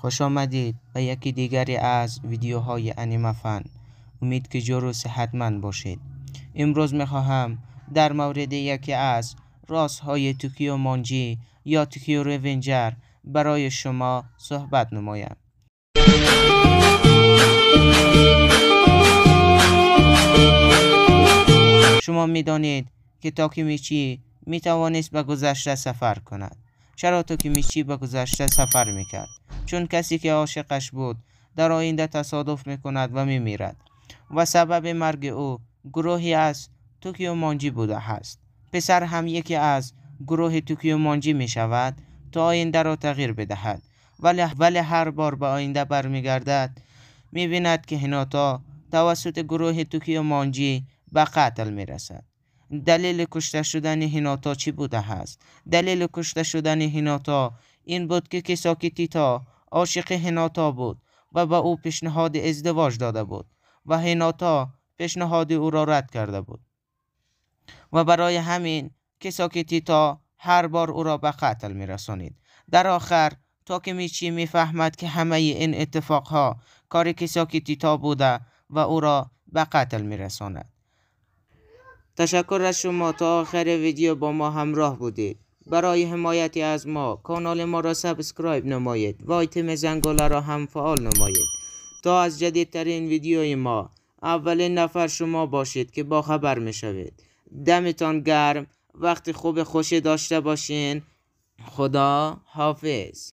خوش آمدید به یکی دیگری از ویدیوهای انیمه فن. امید که جور و صحتمند باشید. امروز میخواهم در مورد یکی از رازهای توکیو مانجی یا توکیو ریونجر برای شما صحبت نمایم. شما میدانید که تاکیمیچی میتوانست به گذشته سفر کند. چرا تاکیمیچی به گذشته سفر میکرد؟ چون کسی که عاشقش بود در آینده تصادف میکند و میمیرد و سبب مرگ او گروهی از توکیو مانجی بوده است. پسر هم یکی از گروه توکیو مانجی میشود تا آینده را تغییر بدهد، ولی هر بار به آینده برمیگردد میبیند که هیناتا توسط گروه توکیو مانجی به قتل میرسد. دلیل کشته شدن هیناتا چی بوده است؟ دلیل کشته شدن هیناتا این بود که کیساکی تیتا عاشق هیناتا بود و به او پیشنهاد ازدواج داده بود و هیناتا پیشنهاد او را رد کرده بود و برای همین کیساکی تیتا هر بار او را به قتل میرسانید. در آخر تاکیمیچی میفهمد که همه این اتفاقها کار کیساکی تیتا بوده و او را به قتل میرساند. تشکر از شما تا آخر ویدیو با ما همراه بودید. برای حمایتی از ما کانال ما را سابسکرایب نمایید و آیتم زنگوله را هم فعال نمایید تا از جدیدترین ویدیوی ما اولین نفر شما باشید که با خبر میشوید. دمتان گرم، وقت خوب خوشی داشته باشین. خدا حافظ.